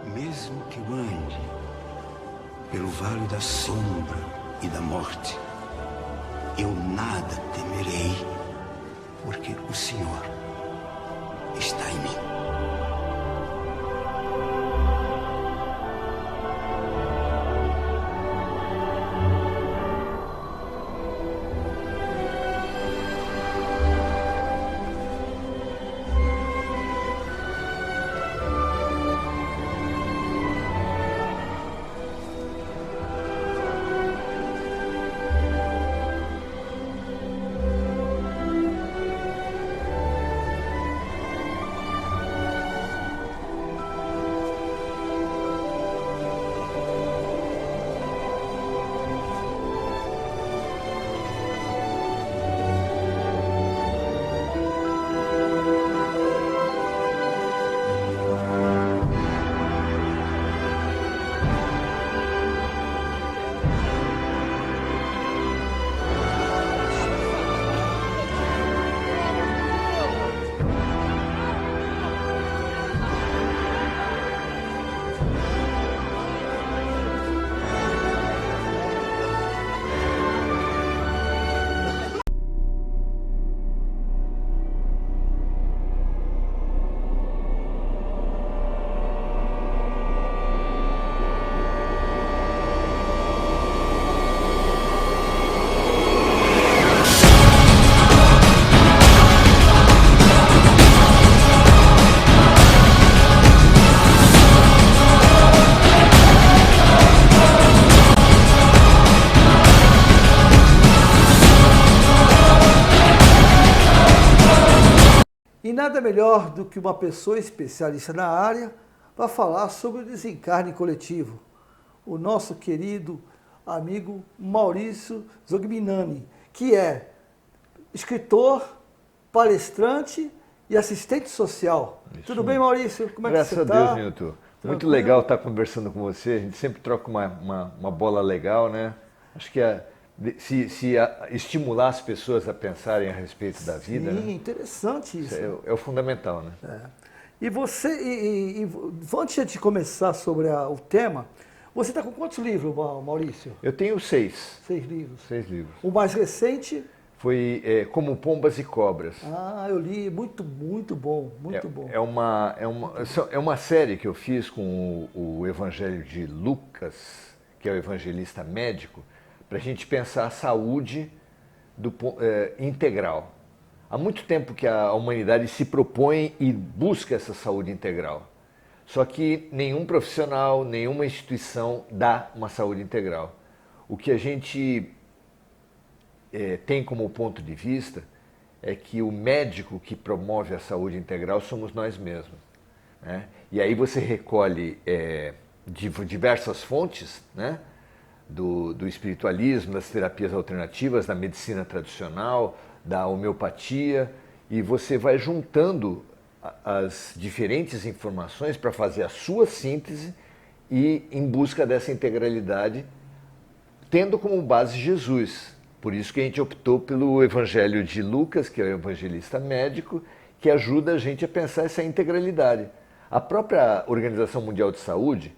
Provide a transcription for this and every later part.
Mesmo que eu ande pelo vale da sombra e da morte, eu nada temerei, porque o Senhor está em mim. E nada melhor do que uma pessoa especialista na área para falar sobre o desencarne coletivo. O nosso querido amigo Maurício Zogminani, que é escritor, palestrante e assistente social. Isso. Tudo bem, Maurício? Como é que você está? Graças a Deus, Nilton. Muito legal estar conversando com você. A gente sempre troca uma bola legal, né? Acho que se estimular as pessoas a pensarem a respeito da vida. Sim, né? interessante isso. É o fundamental, né? É. E você, antes de começar sobre o tema, você está com quantos livros, Maurício? Eu tenho 6. 6 livros. 6 livros. O mais recente? Foi Como Pombas e Cobras. Ah, eu li, muito bom, muito bom. É uma série que eu fiz com o Evangelho de Lucas, que é o evangelista médico, para a gente pensar a saúde integral. Há muito tempo que a humanidade se propõe e busca essa saúde integral. Só que nenhum profissional, nenhuma instituição dá uma saúde integral. O que a gente tem como ponto de vista é que o médico que promove a saúde integral somos nós mesmos. Né? E aí você recolhe diversas fontes, né? do espiritualismo, das terapias alternativas, da medicina tradicional, da homeopatia, e você vai juntando as diferentes informações para fazer a sua síntese e em busca dessa integralidade, tendo como base Jesus. Por isso que a gente optou pelo Evangelho de Lucas, que é o evangelista médico, que ajuda a gente a pensar essa integralidade. A própria Organização Mundial de Saúde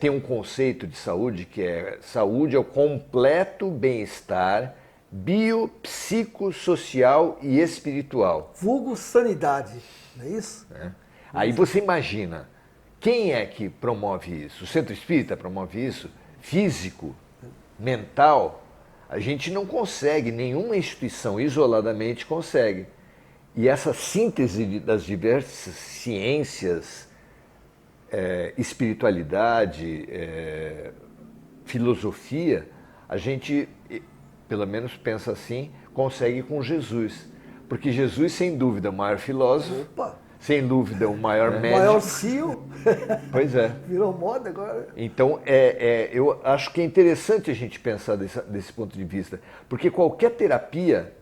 tem um conceito de saúde que é saúde é o completo bem-estar biopsicossocial e espiritual. Vulgo sanidade, não é isso? Aí você imagina, quem é que promove isso? O Centro Espírita promove isso? Físico, mental? A gente não consegue, nenhuma instituição isoladamente consegue. E essa síntese das diversas ciências, espiritualidade, filosofia, a gente, pelo menos pensa assim, consegue com Jesus. Porque Jesus, sem dúvida, é o maior filósofo, sem dúvida, o maior médico. O maior CEO. Pois é. Virou moda agora. Então, eu acho que é interessante a gente pensar desse ponto de vista, porque qualquer terapeuta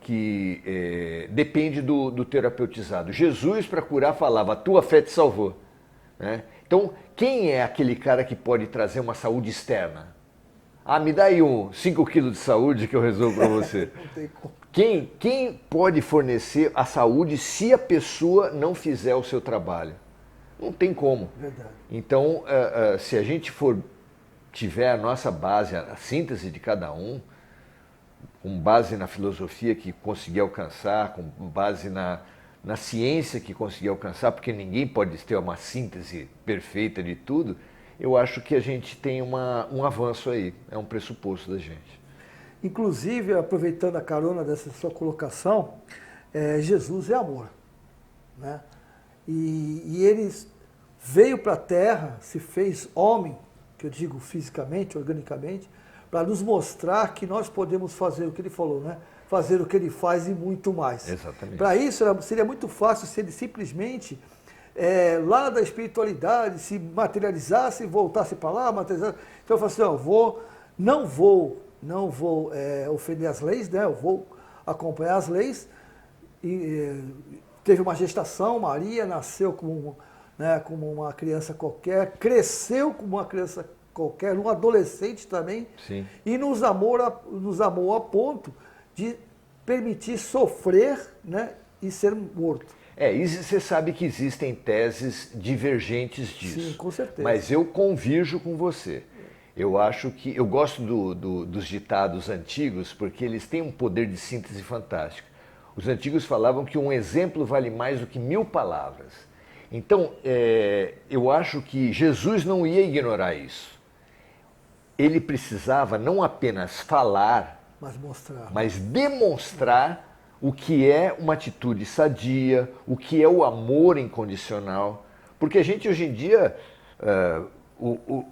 que depende do terapeutizado. Jesus, para curar, falava, a tua fé te salvou. Né? Então, quem é aquele cara que pode trazer uma saúde externa? Me dá aí 5 quilos de saúde que eu resolvo para você. Não tem como. Quem pode fornecer a saúde se a pessoa não fizer o seu trabalho? Não tem como. Verdade. Então, se a gente tiver a nossa base, a síntese de cada um, com base na filosofia que conseguir alcançar, com base na ciência que conseguir alcançar, porque ninguém pode ter uma síntese perfeita de tudo, eu acho que a gente tem um avanço aí, é um pressuposto da gente. Inclusive, aproveitando a carona dessa sua colocação, Jesus é amor, né? E ele veio para a Terra, se fez homem, que eu digo fisicamente, organicamente, para nos mostrar que nós podemos fazer o que ele falou, né? Fazer o que ele faz e muito mais. Exatamente. Para isso, seria muito fácil se ele simplesmente, lá da espiritualidade, se materializasse, voltasse para lá, materializasse. Então eu falei assim, não vou ofender as leis, né? Eu vou acompanhar as leis. E teve uma gestação, Maria nasceu como uma criança qualquer, cresceu como uma criança qualquer, um adolescente também. Sim. E nos amou a ponto de permitir sofrer, né, e ser morto. E você sabe que existem teses divergentes disso. Sim, com certeza. Mas eu convirjo com você. Eu gosto dos ditados antigos porque eles têm um poder de síntese fantástico. Os antigos falavam que um exemplo vale mais do que 1000 palavras. Então, eu acho que Jesus não ia ignorar isso. Ele precisava não apenas falar, mas demonstrar o que é uma atitude sadia, o que é o amor incondicional. Porque a gente hoje em dia,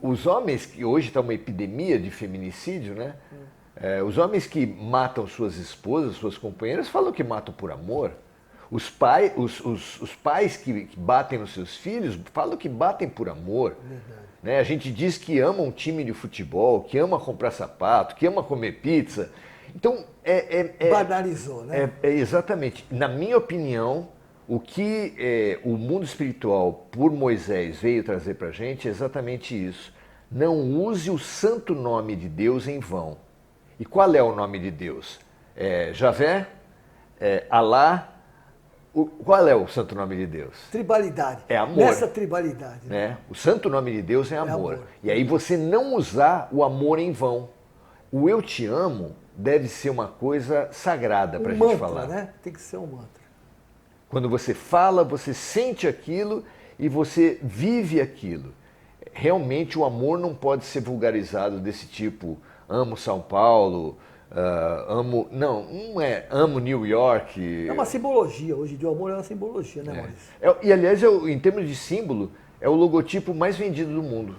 os homens, que hoje está uma epidemia de feminicídio, né? Os homens que matam suas esposas, suas companheiras, falam que matam por amor. Os pais que batem nos seus filhos falam que batem por amor. Né? A gente diz que ama um time de futebol, que ama comprar sapato, que ama comer pizza. Então, banalizou, né? Exatamente. Na minha opinião, o que o mundo espiritual, por Moisés, veio trazer para a gente é exatamente isso. Não use o santo nome de Deus em vão. E qual é o nome de Deus? Javé? Alá? Qual é o santo nome de Deus? Tribalidade. É amor. Nessa tribalidade. Né? O santo nome de Deus é amor. E aí você não usar o amor em vão. O eu te amo deve ser uma coisa sagrada para a gente falar. Né? Tem que ser um mantra. Quando você fala, você sente aquilo e você vive aquilo. Realmente o amor não pode ser vulgarizado desse tipo, amo São Paulo, amo New York. É uma simbologia, hoje em dia o amor é uma simbologia, né, Maurício? E aliás, em termos de símbolo, é o logotipo mais vendido do mundo.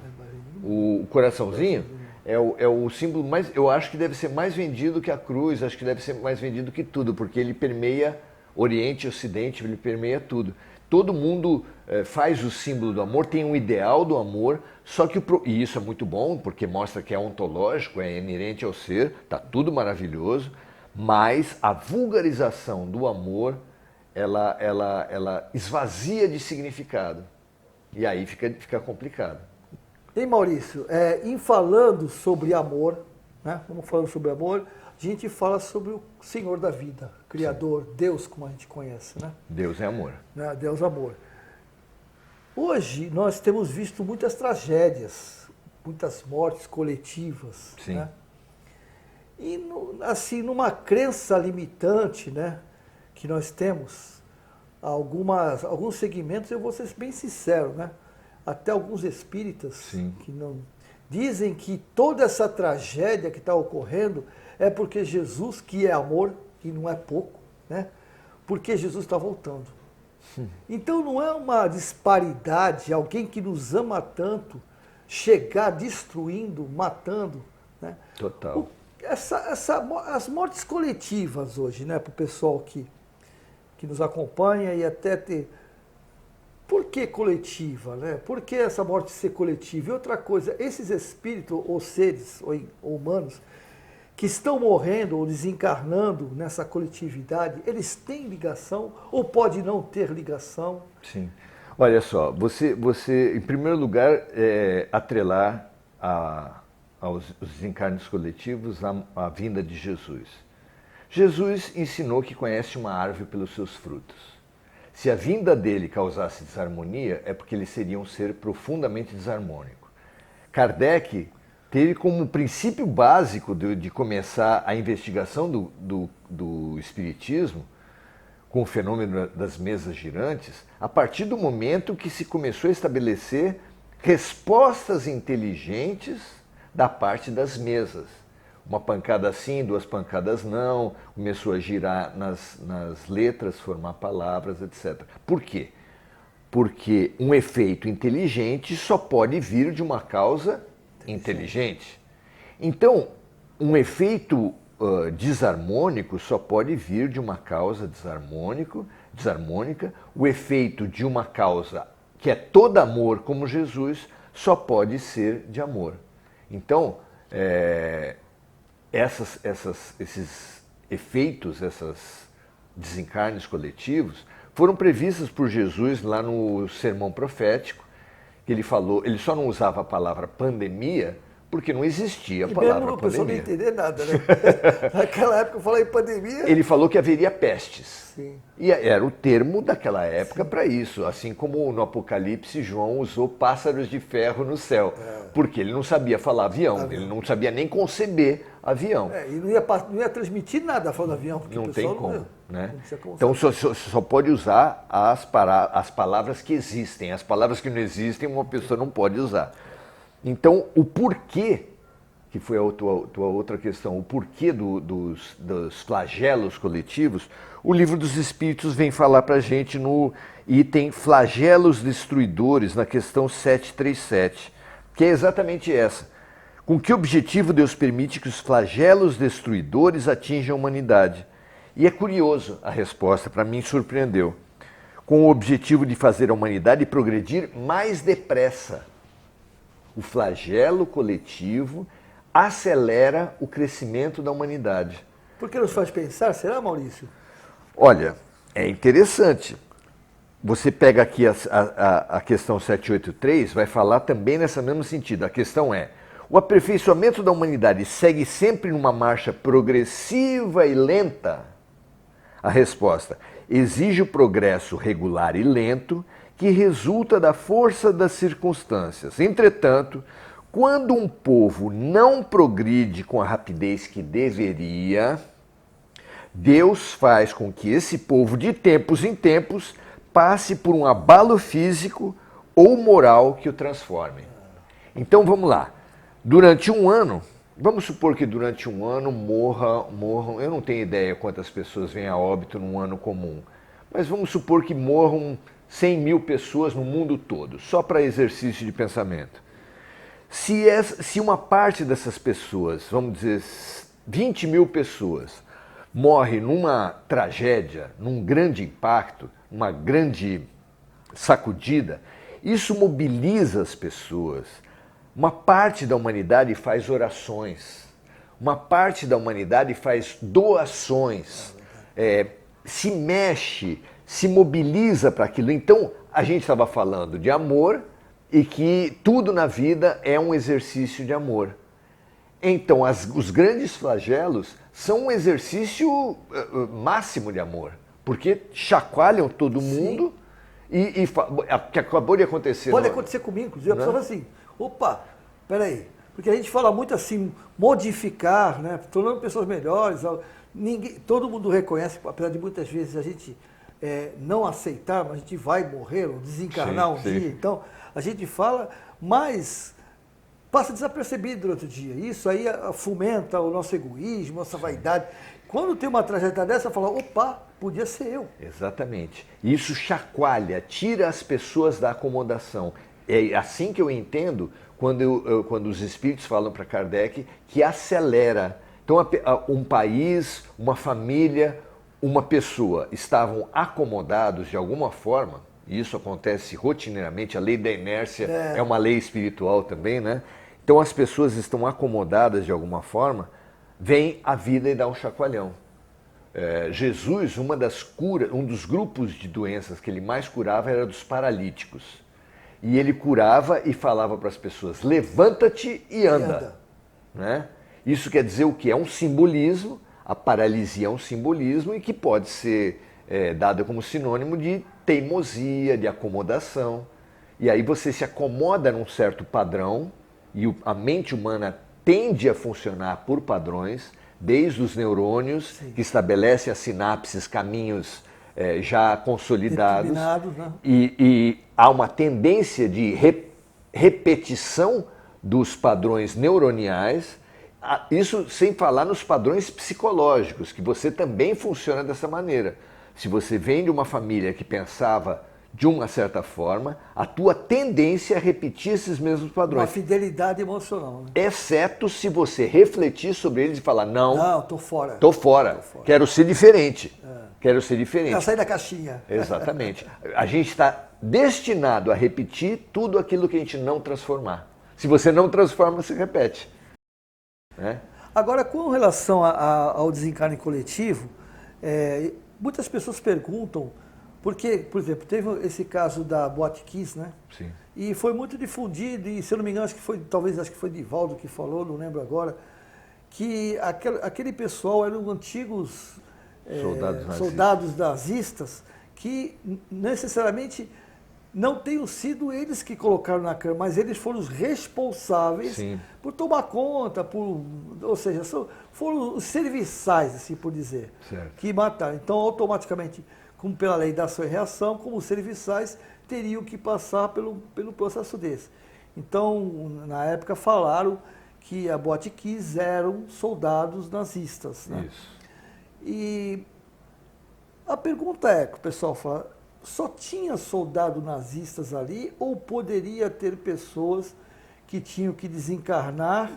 O coraçãozinho é o símbolo mais, eu acho que deve ser mais vendido que a cruz, acho que deve ser mais vendido que tudo, porque ele permeia Oriente e Ocidente, ele permeia tudo. Todo mundo faz o símbolo do amor, tem um ideal do amor, só que e isso é muito bom, porque mostra que é ontológico, é inerente ao ser, está tudo maravilhoso, mas a vulgarização do amor, ela esvazia de significado. E aí fica complicado. E Maurício, em falando sobre amor, né? Vamos falando sobre amor, a gente fala sobre o Senhor da vida, Criador, sim. Deus, como a gente conhece, né? Deus é amor. Né? Deus é amor. Hoje nós temos visto muitas tragédias, muitas mortes coletivas, sim. Né? E assim, numa crença limitante, né, que nós temos, alguns segmentos, eu vou ser bem sincero, né? Até alguns espíritas sim. que não dizem que toda essa tragédia que está ocorrendo é porque Jesus, que é amor, e não é pouco, né? Porque Jesus está voltando. Então não é uma disparidade, alguém que nos ama tanto, chegar destruindo, matando, né? Total. As mortes coletivas hoje, né, para o pessoal que nos acompanha e até ter... Por que coletiva, né? Por que essa morte ser coletiva? E outra coisa, esses espíritos ou seres ou humanos que estão morrendo ou desencarnando nessa coletividade, eles têm ligação ou pode não ter ligação? Sim. Olha só, você em primeiro lugar, atrelar aos desencarnes coletivos a vinda de Jesus. Jesus ensinou que conhece uma árvore pelos seus frutos. Se a vinda dele causasse desarmonia, é porque ele seria um ser profundamente desarmônico. Kardec teve como princípio básico de começar a investigação do espiritismo, com o fenômeno das mesas girantes, a partir do momento que se começou a estabelecer respostas inteligentes da parte das mesas. Uma pancada sim, duas pancadas não, começou a girar nas letras, formar palavras, etc. Por quê? Porque um efeito inteligente só pode vir de uma causa inteligente. Então, um efeito desarmônico só pode vir de uma causa desarmônica. O efeito de uma causa que é todo amor, como Jesus, só pode ser de amor. Então, esses efeitos, esses desencarnes coletivos, foram previstos por Jesus lá no Sermão Profético, que ele falou, ele só não usava a palavra pandemia, porque não existia a palavra pandemia. A pessoa não entender nada, né? Naquela época eu falei pandemia. Ele falou que haveria pestes. Sim. E era o termo daquela época para isso. Assim como no Apocalipse, João usou pássaros de ferro no céu. Porque ele não sabia falar avião, ele não sabia nem conceber avião. E não ia transmitir nada falando avião. Porque não o tem pessoal como. Né? Como então só pode usar as palavras que existem. As palavras que não existem, uma pessoa não pode usar. Então, o porquê, que foi a tua outra questão, o porquê dos flagelos coletivos, o Livro dos Espíritos vem falar para a gente no item flagelos destruidores, na questão 737, que é exatamente essa. Com que objetivo Deus permite que os flagelos destruidores atinjam a humanidade? E é curioso a resposta, para mim surpreendeu. Com o objetivo de fazer a humanidade progredir mais depressa. O flagelo coletivo acelera o crescimento da humanidade. Por que nos faz pensar, será, Maurício? Olha, é interessante. Você pega aqui a questão 783, vai falar também nesse mesmo sentido. A questão é, o aperfeiçoamento da humanidade segue sempre numa marcha progressiva e lenta? A resposta, exige o progresso regular e lento, que resulta da força das circunstâncias. Entretanto, quando um povo não progride com a rapidez que deveria, Deus faz com que esse povo, de tempos em tempos, passe por um abalo físico ou moral que o transforme. Então vamos lá. Durante um ano, vamos supor que durante um ano morram, eu não tenho ideia quantas pessoas vêm a óbito num ano comum, mas vamos supor que morram 100 mil pessoas no mundo todo, só para exercício de pensamento. Se uma parte dessas pessoas, vamos dizer 20 mil pessoas, morre numa tragédia, num grande impacto, uma grande sacudida, isso mobiliza as pessoas. Uma parte da humanidade faz orações, uma parte da humanidade faz doações, se mexe, se mobiliza para aquilo. Então, a gente estava falando de amor e que tudo na vida é um exercício de amor. Então, os grandes flagelos são um exercício máximo de amor, porque chacoalham todo mundo que acabou de acontecer. Pode acontecer comigo, inclusive. A pessoa fala assim, opa, peraí, porque a gente fala muito assim, modificar, né, tornando pessoas melhores. Todo mundo reconhece, apesar de muitas vezes a gente não aceitar, mas a gente vai morrer ou desencarnar sim. dia. Então, a gente fala, mas passa desapercebido durante o dia. Isso aí fomenta o nosso egoísmo, nossa vaidade. Quando tem uma tragédia dessa, fala, opa, podia ser eu. Exatamente. Isso chacoalha, tira as pessoas da acomodação. É assim que eu entendo quando os espíritos falam para Kardec que acelera. Então, um país, uma família, uma pessoa estavam acomodados de alguma forma, e isso acontece rotineiramente, a lei da inércia é uma lei espiritual também, né? Então as pessoas estão acomodadas de alguma forma, vem a vida e dá um chacoalhão. Jesus, um dos grupos de doenças que ele mais curava era dos paralíticos. E ele curava e falava para as pessoas, levanta-te e anda. Né? Isso quer dizer o quê? É um simbolismo, a paralisia é um simbolismo e que pode ser dada como sinônimo de teimosia, de acomodação. E aí você se acomoda num certo padrão e a mente humana tende a funcionar por padrões, desde os neurônios, Sim. que estabelecem as sinapses, caminhos já consolidados. Né? E há uma tendência de repetição dos padrões neuroniais, isso sem falar nos padrões psicológicos, que você também funciona dessa maneira. Se você vem de uma família que pensava de uma certa forma, a tua tendência é repetir esses mesmos padrões. Uma fidelidade emocional. Né? Exceto se você refletir sobre eles e falar, não, tô fora. Tô fora. Quero ser diferente. Quero ser diferente. Quero sair da caixinha. Exatamente. A gente está destinado a repetir tudo aquilo que a gente não transformar. Se você não transforma, você repete. Né? Agora, com relação ao desencarne coletivo, muitas pessoas perguntam, porque, por exemplo, teve esse caso da Boate Kiss, né? Sim. E foi muito difundido, e se eu não me engano, acho que foi Divaldo que falou, não lembro agora, que aquele pessoal eram antigos soldados nazistas que necessariamente não tenham sido eles que colocaram na cama, mas eles foram os responsáveis Sim. por tomar conta, ou seja, foram os serviçais, assim por dizer, Certo. que mataram. Então, automaticamente, como pela lei da ação e reação, como os serviçais teriam que passar pelo processo desse. Então, na época, falaram que a Boate Kiss eram soldados nazistas. Né? Isso. E a pergunta é, que o pessoal fala, só tinha soldado nazistas ali ou poderia ter pessoas que tinham que desencarnar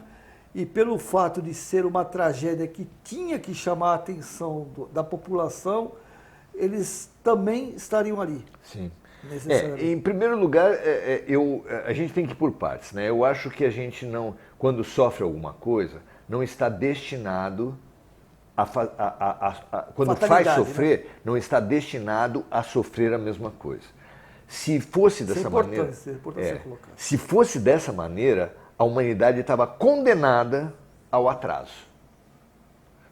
e pelo fato de ser uma tragédia que tinha que chamar a atenção da população, eles também estariam ali? Sim. Necessariamente. Em primeiro lugar, a gente tem que ir por partes. Né? Eu acho que a gente não, quando sofre alguma coisa, não está destinado quando faz sofrer, né? Não está destinado a sofrer a mesma coisa. Se fosse dessa maneira, se fosse dessa maneira, a humanidade estava condenada ao atraso.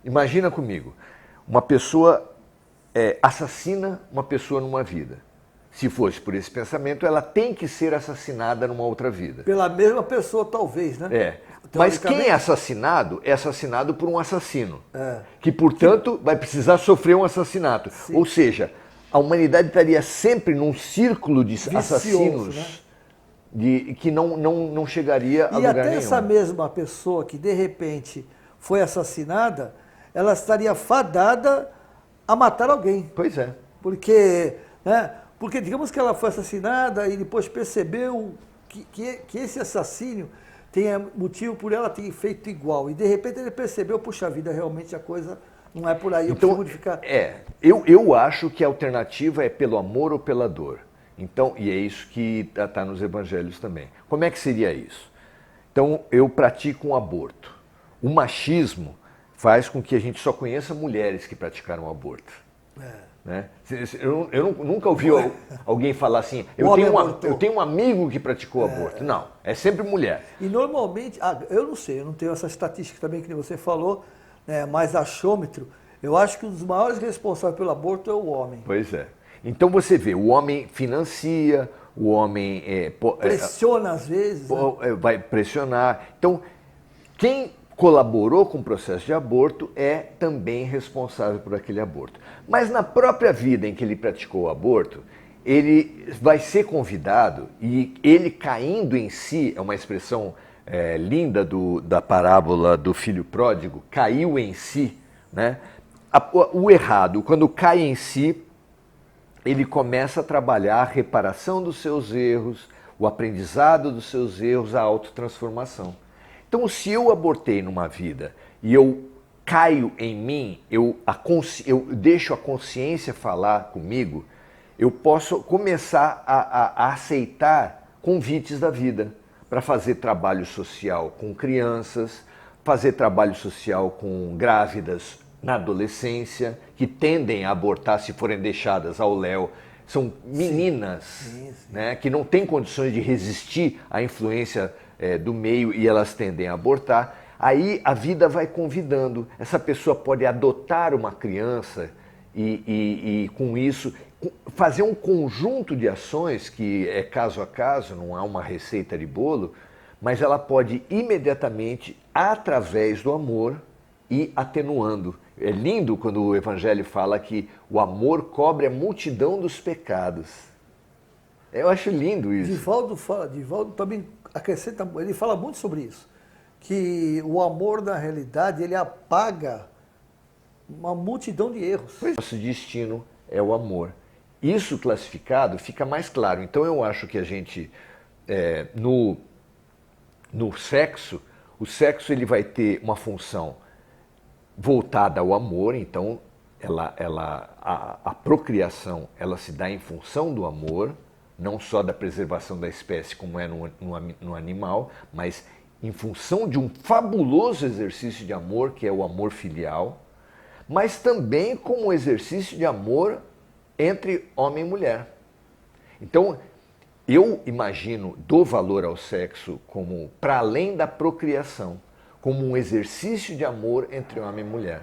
Imagina comigo, uma pessoa assassina uma pessoa numa vida. Se fosse por esse pensamento, ela tem que ser assassinada numa outra vida. Pela mesma pessoa, talvez, né? Mas quem é assassinado por um assassino, que, portanto, vai precisar sofrer um assassinato. Sim. Ou seja, a humanidade estaria sempre num círculo de assassinos, né? Que não chegaria a lugar nenhum. E até essa mesma pessoa que, de repente, foi assassinada, ela estaria fadada a matar alguém. Pois é. Porque digamos que ela foi assassinada e depois percebeu que esse assassínio tenha motivo por ela ter feito igual. E de repente ele percebeu, puxa vida, realmente a coisa não é por aí. Então, modificar. Eu acho que a alternativa é pelo amor ou pela dor. Então, e é isso que está nos evangelhos também. Como é que seria isso? Então, eu pratico um aborto. O machismo faz com que a gente só conheça mulheres que praticaram aborto. Né? Eu nunca ouvi alguém falar assim, eu tenho um amigo que praticou aborto. Não, é sempre mulher. E normalmente, eu não sei, eu não tenho essa estatística também que você falou, né, mas achômetro, eu acho que um dos maiores responsáveis pelo aborto é o homem. Pois é. Então você vê, o homem financia, o homem... pressiona às vezes. Vai pressionar. Então, quem colaborou com o processo de aborto é também responsável por aquele aborto. Mas na própria vida em que ele praticou o aborto, ele vai ser convidado e ele caindo em si, é uma expressão linda da parábola do filho pródigo, caiu em si, né? O errado, quando cai em si, ele começa a trabalhar a reparação dos seus erros, o aprendizado dos seus erros, a autotransformação. Então, se eu abortei numa vida e eu caio em mim, eu deixo a consciência falar comigo, eu posso começar a aceitar convites da vida para fazer trabalho social com crianças, fazer trabalho social com grávidas na adolescência, que tendem a abortar se forem deixadas ao léu. São meninas sim. Né, que não têm condições de resistir à influência do meio e elas tendem a abortar. Aí a vida vai convidando. Essa pessoa pode adotar uma criança e com isso fazer um conjunto de ações que é caso a caso, não há uma receita de bolo, mas ela pode imediatamente, através do amor, ir atenuando. É lindo quando o Evangelho fala que o amor cobre a multidão dos pecados. Eu acho lindo isso. Divaldo também acrescenta, ele fala muito sobre isso, que o amor, na realidade, ele apaga uma multidão de erros. Nosso destino é o amor. Isso classificado fica mais claro. Então eu acho que a gente, no sexo, o sexo ele vai ter uma função voltada ao amor, então a procriação ela se dá em função do amor, não só da preservação da espécie como é no animal, mas em função de um fabuloso exercício de amor, que é o amor filial, mas também como exercício de amor entre homem e mulher. Então, eu imagino, dou valor ao sexo como para além da procriação, como um exercício de amor entre homem e mulher.